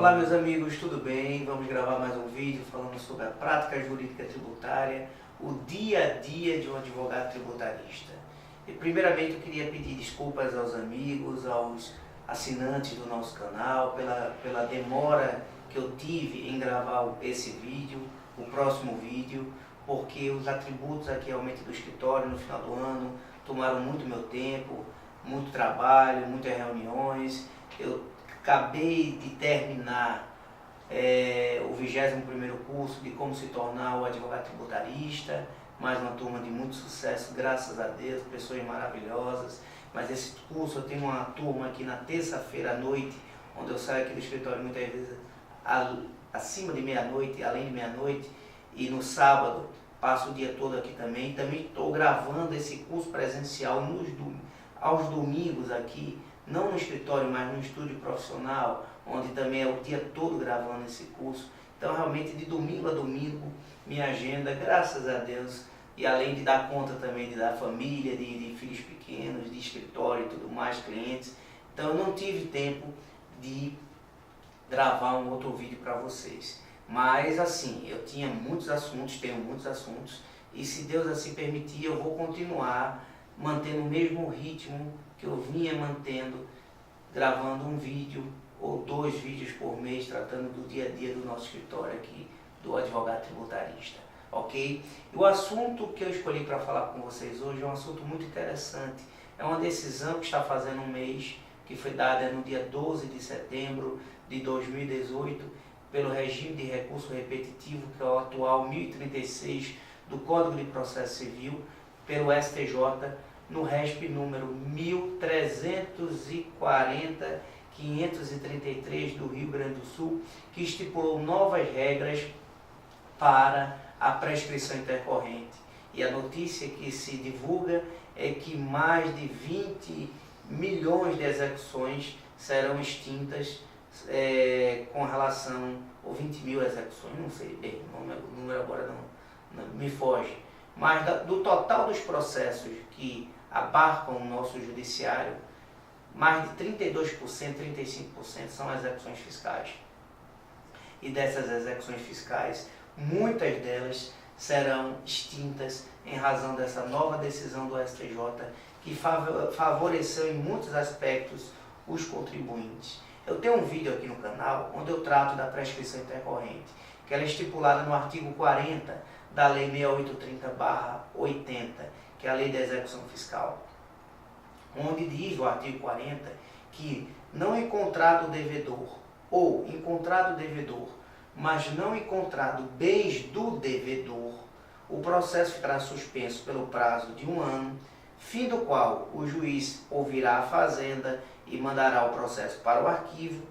Olá meus amigos, tudo bem? Vamos gravar mais um vídeo falando sobre a prática jurídica tributária, o dia a dia de um advogado tributarista. E primeiramente eu queria pedir desculpas aos amigos, aos assinantes do nosso canal, pela demora que eu tive em gravar esse vídeo, o próximo vídeo, porque os atributos aqui realmente do escritório no final do ano tomaram muito meu tempo, muito trabalho, muitas reuniões. Eu acabei de terminar o 21º curso de como se tornar o advogado tributarista, mais uma turma de muito sucesso, graças a Deus, pessoas maravilhosas. Mas esse curso, eu tenho uma turma aqui na terça-feira à noite, onde eu saio aqui do escritório muitas vezes acima de meia-noite, além de meia-noite, e no sábado passo o dia todo aqui também. Também estou gravando esse curso presencial aos domingos aqui, não no escritório, mas no estúdio profissional, onde também é o dia todo gravando esse curso. Então realmente de domingo a domingo, minha agenda, graças a Deus, e além de dar conta também de dar família, de filhos pequenos, de escritório e tudo mais, clientes, então eu não tive tempo de gravar um outro vídeo para vocês. Mas assim, eu tinha muitos assuntos, tenho muitos assuntos, e se Deus assim permitir, eu vou continuar mantendo o mesmo ritmo que eu vinha mantendo, gravando um vídeo ou 2 vídeos por mês, tratando do dia a dia do nosso escritório aqui, do advogado tributarista, ok? E o assunto que eu escolhi para falar com vocês hoje é um assunto muito interessante. É uma decisão que está fazendo um mês, que foi dada no dia 12 de setembro de 2018, pelo regime de recurso repetitivo, que é o atual 1036 do Código de Processo Civil, pelo STJ, no RESP número 1340-533 do Rio Grande do Sul, que estipulou novas regras para a prescrição intercorrente. E a notícia que se divulga é que mais de 20 milhões de execuções serão extintas com relação, ou 20 mil execuções, não sei bem, o número agora não me foge. Mas do total dos processos que abarcam o nosso judiciário, mais de 32%, 35% são execuções fiscais. E dessas execuções fiscais, muitas delas serão extintas em razão dessa nova decisão do STJ, que favoreceu em muitos aspectos os contribuintes. Eu tenho um vídeo aqui no canal onde eu trato da prescrição intercorrente, que ela é estipulada no artigo 40 da Lei 6830/80, que é a Lei da Execução Fiscal, onde diz o artigo 40 que não encontrado o devedor, ou encontrado o devedor, mas não encontrado bens do devedor, o processo ficará suspenso pelo prazo de 1 ano, fim do qual o juiz ouvirá a fazenda e mandará o processo para o arquivo.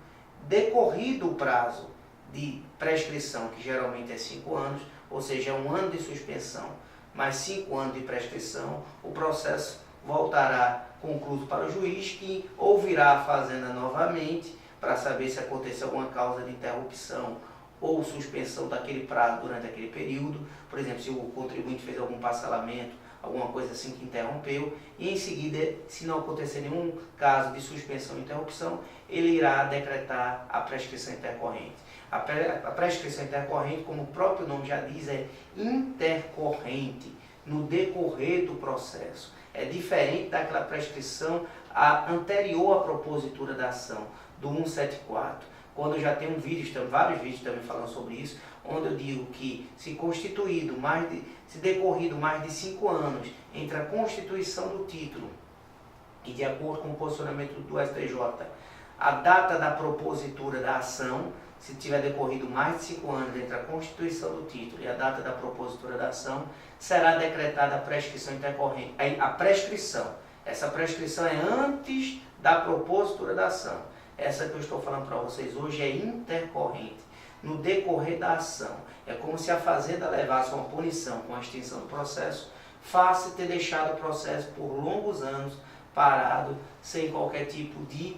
Decorrido o prazo de prescrição, que geralmente é 5 anos, ou seja, é 1 ano de suspensão, mais 5 anos de prescrição, o processo voltará concluído para o juiz, que ouvirá a fazenda novamente para saber se aconteceu alguma causa de interrupção ou suspensão daquele prazo durante aquele período. Por exemplo, se o contribuinte fez algum parcelamento, alguma coisa assim que interrompeu, e em seguida, se não acontecer nenhum caso de suspensão ou interrupção, ele irá decretar a prescrição intercorrente. A prescrição intercorrente, como o próprio nome já diz, é intercorrente no decorrer do processo. É diferente daquela prescrição anterior à propositura da ação, do 174. Quando eu já tenho vários vídeos também falando sobre isso, onde eu digo que se decorrido mais de 5 anos entre a constituição do título e de acordo com o posicionamento do STJ, a data da propositura da ação, se tiver decorrido mais de 5 anos entre a constituição do título e a data da propositura da ação, será decretada a prescrição intercorrente. Essa prescrição é antes da propositura da ação. Essa que eu estou falando para vocês hoje é intercorrente, no decorrer da ação. É como se a fazenda levasse uma punição com a extinção do processo, face ter deixado o processo por longos anos parado, sem qualquer tipo de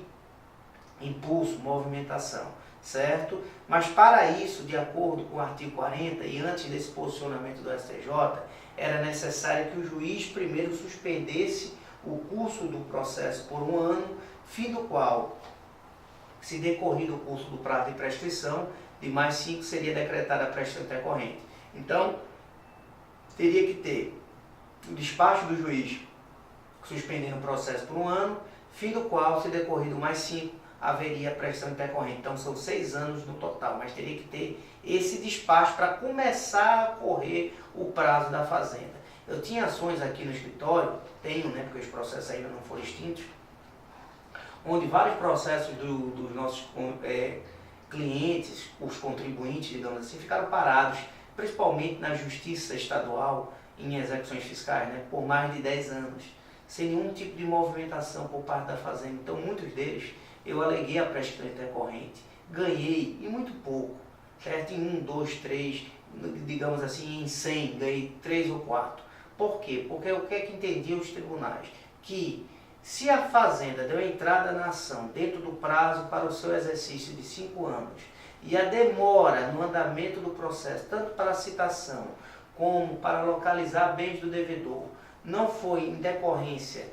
impulso, movimentação, certo? Mas para isso, de acordo com o artigo 40 e antes desse posicionamento do STJ, era necessário que o juiz primeiro suspendesse o curso do processo por 1 ano, fim do qual se decorrido o curso do prazo de prescrição, de mais 5 seria decretada a prescrição intercorrente. Então, teria que ter o despacho do juiz suspendendo o processo por 1 ano, fim do qual, se decorrido mais 5, haveria a prescrição intercorrente. Então, são 6 anos no total, mas teria que ter esse despacho para começar a correr o prazo da fazenda. Eu tinha ações aqui no escritório, tenho, né, porque os processos ainda não foram extintos, onde vários processos dos nossos clientes, os contribuintes, digamos assim, ficaram parados, principalmente na Justiça Estadual, em execuções fiscais, né, por mais de 10 anos, sem nenhum tipo de movimentação por parte da Fazenda. Então, muitos deles, eu aleguei a prescrição intercorrente, ganhei, e muito pouco, certo? Em 1, 2, 3, digamos assim, em 100, ganhei 3 ou 4. Por quê? Porque o que é que entendiam os tribunais? Que se a Fazenda deu entrada na ação dentro do prazo para o seu exercício de 5 anos e a demora no andamento do processo, tanto para a citação como para localizar bens do devedor, não foi em decorrência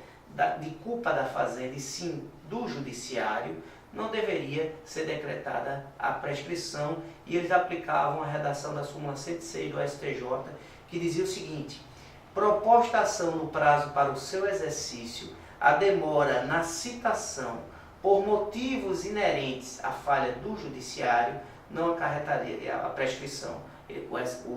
de culpa da Fazenda e sim do Judiciário, não deveria ser decretada a prescrição, e eles aplicavam a redação da súmula 106 do STJ, que dizia o seguinte: proposta ação no prazo para o seu exercício, a demora na citação por motivos inerentes à falha do Judiciário não acarretaria a prescrição.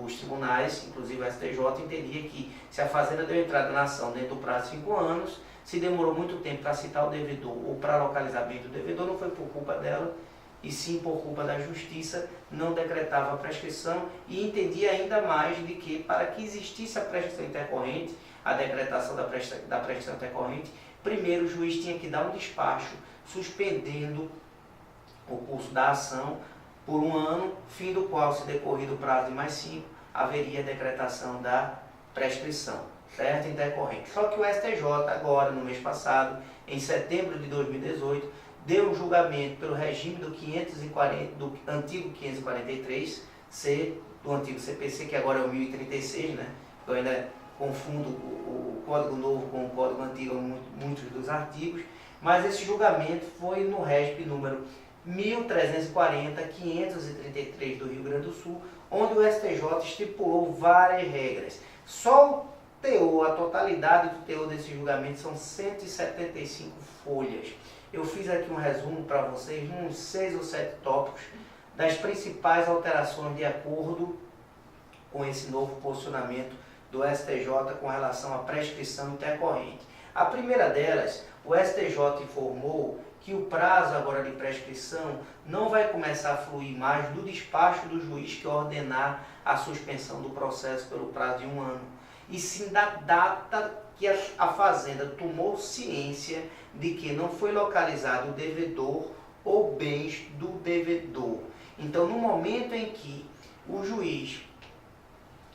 Os tribunais, inclusive o STJ, entendia que se a Fazenda deu entrada na ação dentro do prazo de 5 anos, se demorou muito tempo para citar o devedor ou para localizar bem do devedor, não foi por culpa dela, e sim por culpa da Justiça, não decretava a prescrição, e entendia ainda mais de que, para que existisse a prescrição intercorrente, a decretação da prescrição intercorrente, primeiro o juiz tinha que dar um despacho suspendendo o curso da ação por 1 ano, fim do qual, se decorrido o prazo de mais 5, haveria a decretação da prescrição, certo? Intercorrente. Só que o STJ, agora, no mês passado, em setembro de 2018, deu um julgamento pelo regime do antigo 543-C, do antigo CPC, que agora é o 1036, né? Eu ainda confundo o Código Novo com o Código Antigo em muitos dos artigos, mas esse julgamento foi no RESP número 1340-533 do Rio Grande do Sul, onde o STJ estipulou várias regras. Só o teor, a totalidade do teor desse julgamento são 175 folhas. Eu fiz aqui um resumo para vocês, uns 6 ou 7 tópicos, das principais alterações de acordo com esse novo posicionamento do STJ com relação à prescrição intercorrente. A primeira delas, o STJ informou que o prazo agora de prescrição não vai começar a fluir mais do despacho do juiz que ordenar a suspensão do processo pelo prazo de 1 ano, e sim da data que a Fazenda tomou ciência de que não foi localizado o devedor ou bens do devedor. Então, no momento em que o juiz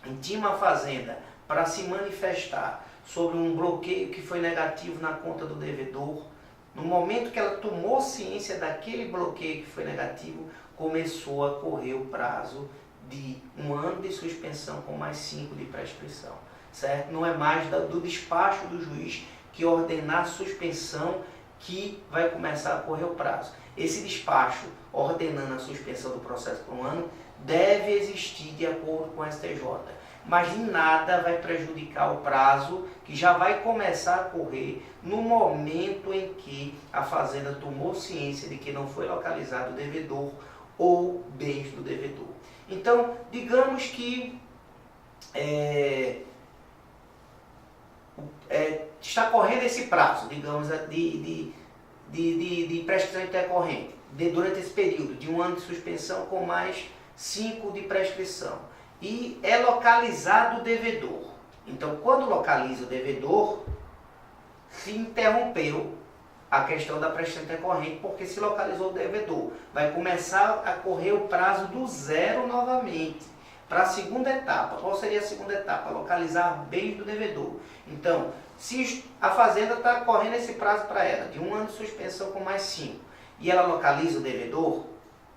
intima a Fazenda para se manifestar sobre um bloqueio que foi negativo na conta do devedor, no momento que ela tomou ciência daquele bloqueio que foi negativo, começou a correr o prazo de 1 ano de suspensão com mais 5 de prescrição, certo? Não é mais do despacho do juiz que ordenar a suspensão que vai começar a correr o prazo. Esse despacho ordenando a suspensão do processo por 1 ano deve existir de acordo com o STJ, mas em nada vai prejudicar o prazo que já vai começar a correr no momento em que a Fazenda tomou ciência de que não foi localizado o devedor ou bens do devedor. Então, digamos que está correndo esse prazo, digamos, de prescrição intercorrente, durante esse período de 1 ano de suspensão com mais 5 de prescrição. E é localizado o devedor. Então, quando localiza o devedor, se interrompeu a questão da prescrição intercorrente, porque se localizou o devedor. Vai começar a correr o prazo do 0 novamente. Para a segunda etapa, qual seria a segunda etapa? Localizar bens do devedor. Então, se a Fazenda está correndo esse prazo para ela, de 1 ano de suspensão com mais 5, e ela localiza o devedor,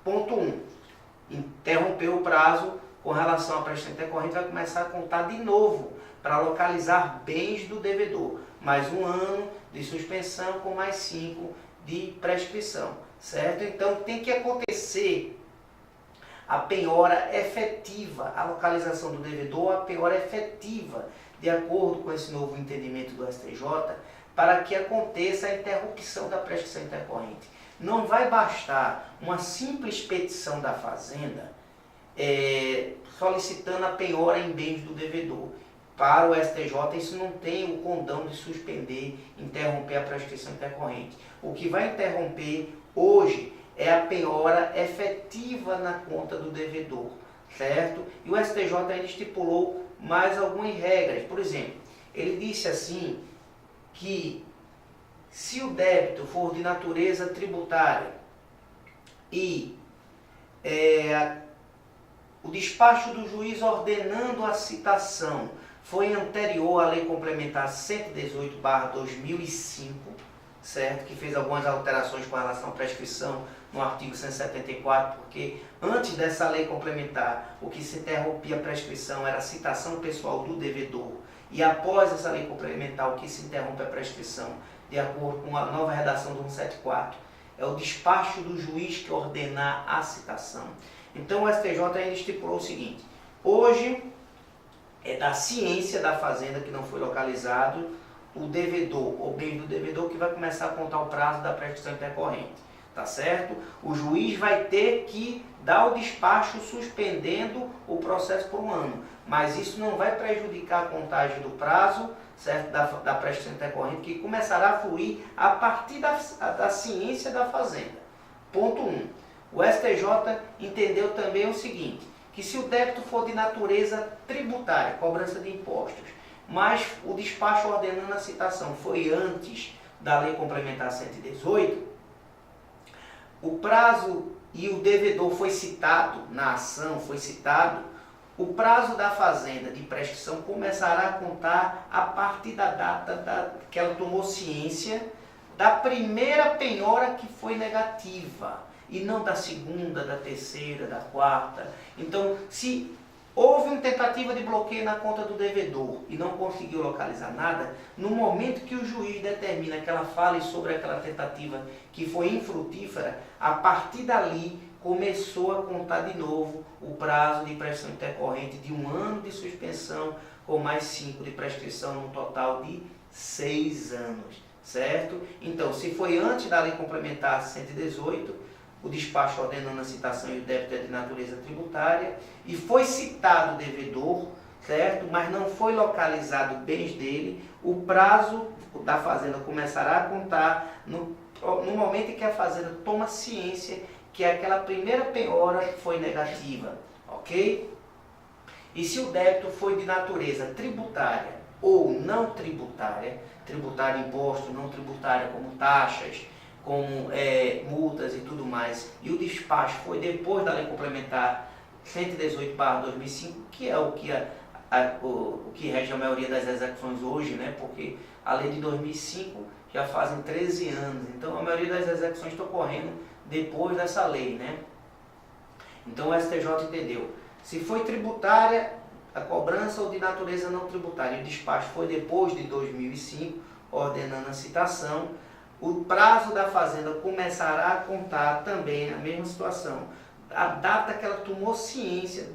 ponto 1, interrompeu o prazo com relação à prescrição intercorrente, vai começar a contar de novo para localizar bens do devedor. Mais 1 ano de suspensão com mais 5 de prescrição, certo? Então tem que acontecer a penhora efetiva, a localização do devedor, a penhora efetiva, de acordo com esse novo entendimento do STJ, para que aconteça a interrupção da prescrição intercorrente. Não vai bastar uma simples petição da Fazenda solicitando a penhora em bens do devedor. Para o STJ, isso não tem o condão de suspender, interromper a prescrição intercorrente. O que vai interromper hoje é a penhora efetiva na conta do devedor, certo? E o STJ ainda estipulou mais algumas regras. Por exemplo, ele disse assim que se o débito for de natureza tributária e o despacho do juiz ordenando a citação foi anterior à Lei Complementar 118/2005, certo? Que fez algumas alterações com relação à prescrição no artigo 174, porque antes dessa lei complementar, o que se interrompia a prescrição era a citação pessoal do devedor, e após essa lei complementar, o que se interrompe a prescrição, de acordo com a nova redação do 174, é o despacho do juiz que ordenar a citação. Então o STJ ainda estipulou o seguinte: hoje é da ciência da Fazenda que não foi localizado o devedor, ou bem do devedor, que vai começar a contar o prazo da prescrição intercorrente, tá certo? O juiz vai ter que dar o despacho suspendendo o processo por um ano, mas isso não vai prejudicar a contagem do prazo, certo? Da prescrição intercorrente, que começará a fluir a partir da ciência da Fazenda. Ponto 1. O STJ entendeu também o seguinte, que se o débito for de natureza tributária, cobrança de impostos, mas o despacho ordenando a citação foi antes da Lei Complementar 118, o prazo e o devedor foi citado na ação, o prazo da Fazenda de prescrição começará a contar a partir da data que ela tomou ciência da primeira penhora que foi negativa, e não da segunda, da terceira, da quarta. Então, se houve uma tentativa de bloqueio na conta do devedor e não conseguiu localizar nada, no momento que o juiz determina que ela fale sobre aquela tentativa que foi infrutífera, a partir dali começou a contar de novo o prazo de prescrição intercorrente de 1 ano de suspensão com mais 5 de prescrição, num total de 6 anos, certo? Então, se foi antes da Lei Complementar 118, o despacho ordenando a citação e o débito é de natureza tributária, e foi citado o devedor, certo? Mas não foi localizado bens dele, o prazo da Fazenda começará a contar no momento em que a Fazenda toma ciência que aquela primeira penhora foi negativa, ok? E se o débito foi de natureza tributária ou não tributária, tributária imposto, não tributária como taxas, como multas e tudo mais, e o despacho foi depois da Lei Complementar 118/2005, que é o que rege a maioria das execuções hoje, né? Porque a lei de 2005 já fazem 13 anos, então a maioria das execuções estão ocorrendo depois dessa lei, né? Então o STJ entendeu, se foi tributária a cobrança ou de natureza não tributária, o despacho foi depois de 2005, ordenando a citação, o prazo da Fazenda começará a contar também a mesma situação, a data que ela tomou ciência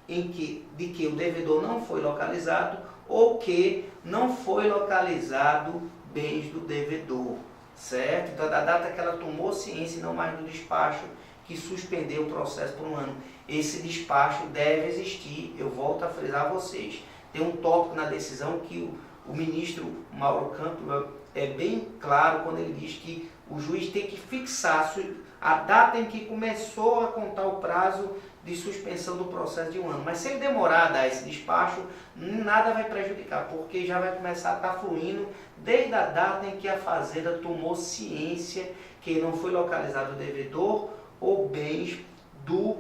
de que o devedor não foi localizado ou que não foi localizado bens do devedor, certo? Então, da data que ela tomou ciência, não mais do despacho que suspendeu o processo por 1 ano. Esse despacho deve existir, eu volto a frisar a vocês. Tem um tópico na decisão que o ministro Mauro Campos é bem claro quando ele diz que o juiz tem que fixar a data em que começou a contar o prazo de suspensão do processo de 1 ano. Mas se ele demorar a dar esse despacho, nada vai prejudicar, porque já vai começar a estar fluindo desde a data em que a Fazenda tomou ciência que não foi localizado o devedor ou bens do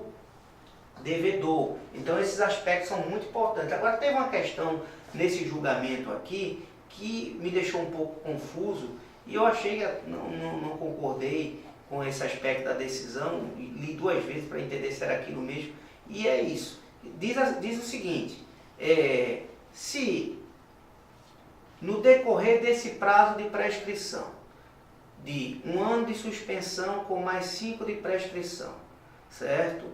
devedor. Então esses aspectos são muito importantes. Agora teve uma questão nesse julgamento aqui que me deixou um pouco confuso e eu achei que não concordei com esse aspecto da decisão, li 2 vezes para entender se era aquilo mesmo, e é isso. Diz o seguinte, se no decorrer desse prazo de prescrição de 1 ano de suspensão com mais 5 de prescrição, certo?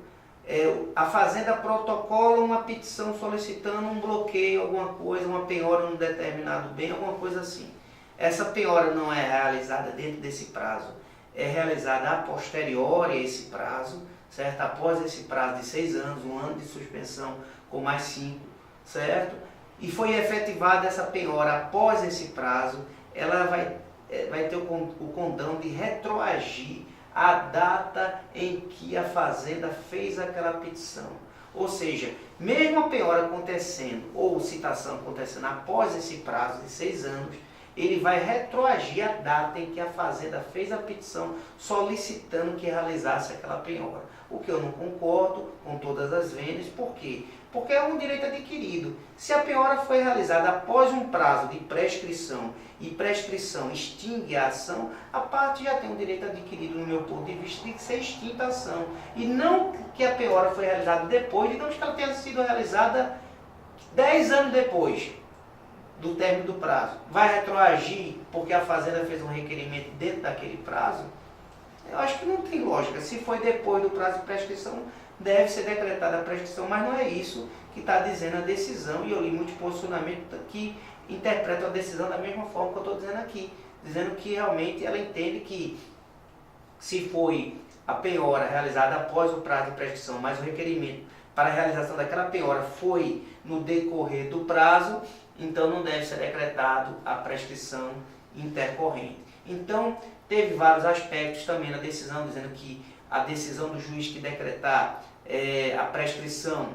A Fazenda protocola uma petição solicitando um bloqueio, alguma coisa, uma penhora num determinado bem, alguma coisa assim. Essa penhora não é realizada dentro desse prazo, é realizada a posteriori a esse prazo, certo? Após esse prazo de 6 anos, 1 ano de suspensão com mais 5, certo? E foi efetivada essa penhora após esse prazo, ela vai ter o condão de retroagir a data em que a Fazenda fez aquela petição. Ou seja, mesmo a penhora acontecendo ou citação acontecendo após esse prazo de 6 anos, ele vai retroagir a data em que a Fazenda fez a petição solicitando que realizasse aquela penhora. O que eu não concordo com todas as vendas, por quê? Porque é um direito adquirido. Se a penhora foi realizada após um prazo de prescrição e prescrição extingue a ação, a parte já tem um direito adquirido, no meu ponto de vista, de ser extinta a ação. E não que a penhora foi realizada depois, digamos que ela tenha sido realizada 10 anos depois do término do prazo. Vai retroagir porque a Fazenda fez um requerimento dentro daquele prazo? Eu acho que não tem lógica. Se foi depois do prazo de prescrição, deve ser decretada a prescrição, mas não é isso que está dizendo a decisão, e eu li muitos posicionamentos que interpretam a decisão da mesma forma que eu estou dizendo aqui, dizendo que realmente ela entende que se foi a penhora realizada após o prazo de prescrição, mas o requerimento para a realização daquela penhora foi no decorrer do prazo, então não deve ser decretado a prescrição intercorrente. Então, teve vários aspectos também na decisão, dizendo que a decisão do juiz que decretar a prescrição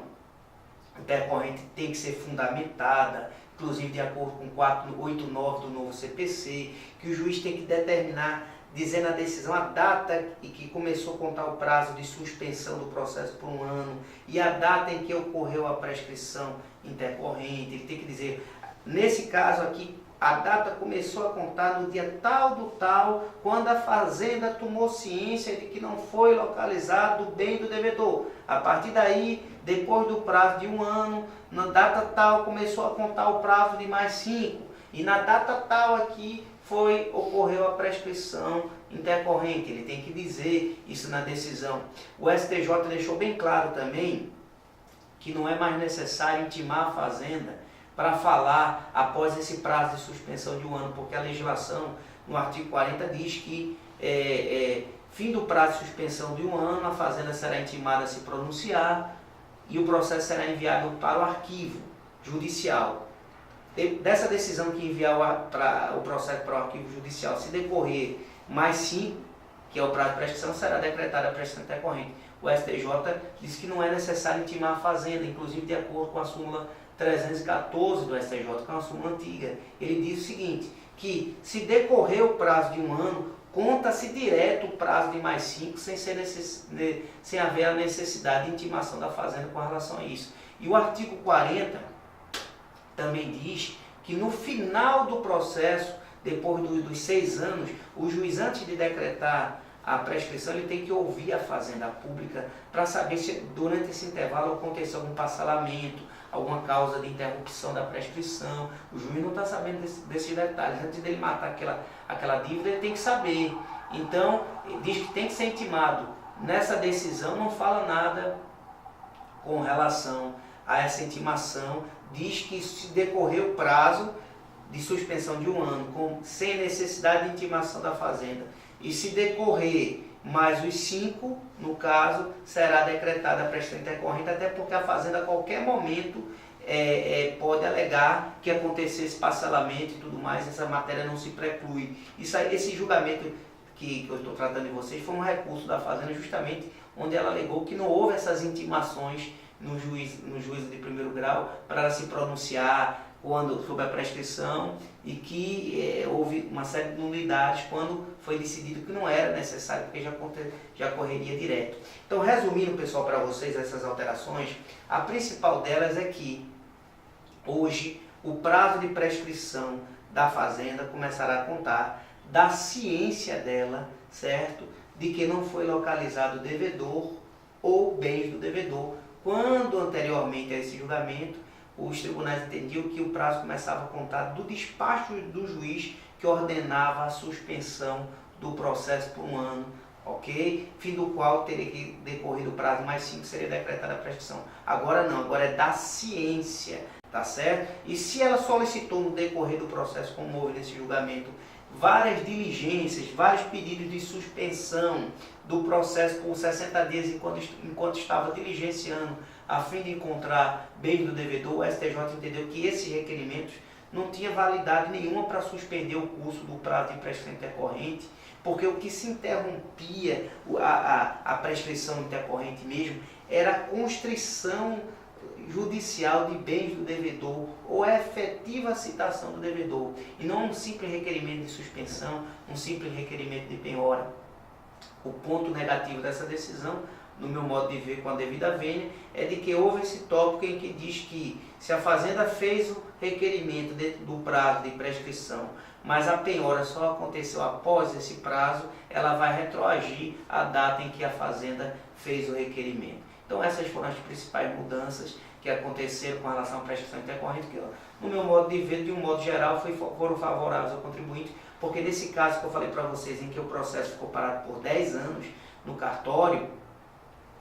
intercorrente tem que ser fundamentada, inclusive de acordo com 489 do novo CPC, que o juiz tem que determinar, dizendo a decisão, a data em que começou a contar o prazo de suspensão do processo por 1 ano e a data em que ocorreu a prescrição intercorrente. Ele tem que dizer, nesse caso aqui, a data começou a contar no dia tal do tal, quando a Fazenda tomou ciência de que não foi localizado o bem do devedor. A partir daí, depois do prazo de 1 ano, na data tal começou a contar o prazo de mais 5. E na data tal aqui ocorreu a prescrição intercorrente. Ele tem que dizer isso na decisão. O STJ deixou bem claro também que não é mais necessário intimar a Fazenda para falar após esse prazo de suspensão de 1 ano, porque a legislação no artigo 40 diz que fim do prazo de suspensão de 1 ano, a Fazenda será intimada a se pronunciar e o processo será enviado para o arquivo judicial. Dessa decisão que enviar o processo para o arquivo judicial, se decorrer mais 5, que é o prazo de prescrição, será decretada a prescrição intercorrente. O STJ diz que não é necessário intimar a Fazenda, inclusive de acordo com a súmula 314 do STJ, que é uma súmula antiga. Ele diz o seguinte, que se decorrer o prazo de 1 ano, conta-se direto o prazo de mais 5, sem haver a necessidade de intimação da Fazenda com relação a isso. E o artigo 40 também diz que no final do processo, depois dos 6 anos, o juiz, antes de decretar a prescrição, ele tem que ouvir a Fazenda Pública para saber se durante esse intervalo aconteceu algum parcelamento, alguma causa de interrupção da prescrição. O juiz não está sabendo desses detalhes. Antes dele matar aquela dívida, ele tem que saber. Então, diz que tem que ser intimado. Nessa decisão não fala nada com relação a essa intimação. Diz que se decorrer o prazo de suspensão de 1 ano, sem necessidade de intimação da Fazenda, e se decorrer mais os 5, no caso, será decretada a prescrição intercorrente, até porque a Fazenda a qualquer momento pode alegar que aconteceu esse parcelamento e tudo mais, essa matéria não se preclui. Esse julgamento que eu estou tratando de vocês foi um recurso da Fazenda, justamente onde ela alegou que não houve essas intimações no juízo de primeiro grau para ela se pronunciar sobre a prescrição, e que houve uma série de nulidades quando foi decidido que não era necessário, porque já correria direto. Então, resumindo, pessoal, para vocês essas alterações, a principal delas é que hoje o prazo de prescrição da Fazenda começará a contar da ciência dela, certo? De que não foi localizado o devedor ou bens do devedor, quando anteriormente a esse julgamento os tribunais entendiam que o prazo começava a contar do despacho do juiz que ordenava a suspensão do processo por 1 ano, ok? Fim do qual teria que decorrer o prazo mais 5, seria decretada a prescrição. Agora não, agora é da ciência, tá certo? E se ela solicitou no decorrer do processo, como houve nesse julgamento, várias diligências, vários pedidos de suspensão do processo por 60 dias enquanto estava diligenciando a fim de encontrar bens do devedor, o STJ entendeu que esses requerimentos não tinha validade nenhuma para suspender o curso do prazo de prescrição intercorrente, porque o que se interrompia a prescrição intercorrente mesmo era a constrição judicial de bens do devedor ou a efetiva citação do devedor, e não um simples requerimento de suspensão, um simples requerimento de penhora. O ponto negativo dessa decisão, no meu modo de ver com a devida vênia, é de que houve esse tópico em que diz que se a fazenda fez o requerimento dentro do prazo de prescrição, mas a penhora só aconteceu após esse prazo, ela vai retroagir a data em que a fazenda fez o requerimento. Então essas foram as principais mudanças que aconteceram com relação à prescrição intercorrente, que no meu modo de ver, de um modo geral, foram favoráveis ao contribuinte, porque nesse caso que eu falei para vocês, em que o processo ficou parado por 10 anos no cartório,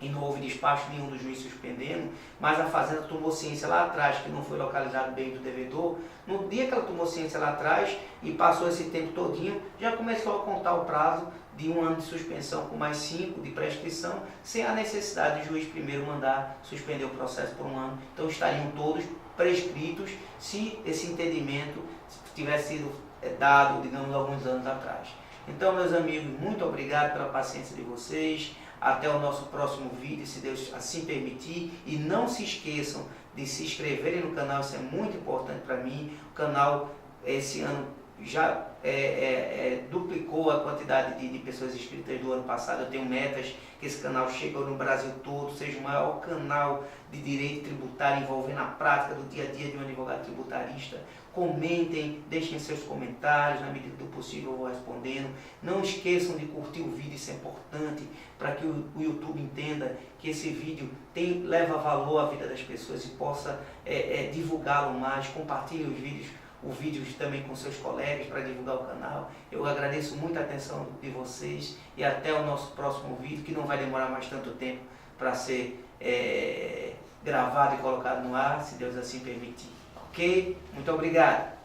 e não houve despacho nenhum do juiz suspendendo, mas a fazenda tomou ciência lá atrás que não foi localizado bem do devedor. No dia que ela tomou ciência lá atrás e passou esse tempo todinho, já começou a contar o prazo de 1 ano de suspensão com mais 5 de prescrição, sem a necessidade de juiz primeiro mandar suspender o processo por 1 ano. Então estariam todos prescritos se esse entendimento tivesse sido dado, digamos, alguns anos atrás. Então, meus amigos, muito obrigado pela paciência de vocês. Até o nosso próximo vídeo, se Deus assim permitir. E não se esqueçam de se inscreverem no canal, isso é muito importante para mim. O canal, esse ano, já duplicou a quantidade de pessoas inscritas do ano passado. Eu tenho metas que esse canal chegue no Brasil todo, seja o maior canal de direito tributário envolvendo a prática do dia a dia de um advogado tributarista. Comentem, deixem seus comentários, na medida do possível eu vou respondendo. Não esqueçam de curtir o vídeo, isso é importante para que o YouTube entenda que esse vídeo leva valor à vida das pessoas e possa divulgá-lo mais. Compartilhem os vídeos também com seus colegas para divulgar o canal. Eu agradeço muito a atenção de vocês e até o nosso próximo vídeo, que não vai demorar mais tanto tempo para ser gravado e colocado no ar, se Deus assim permitir. Ok? Muito obrigado.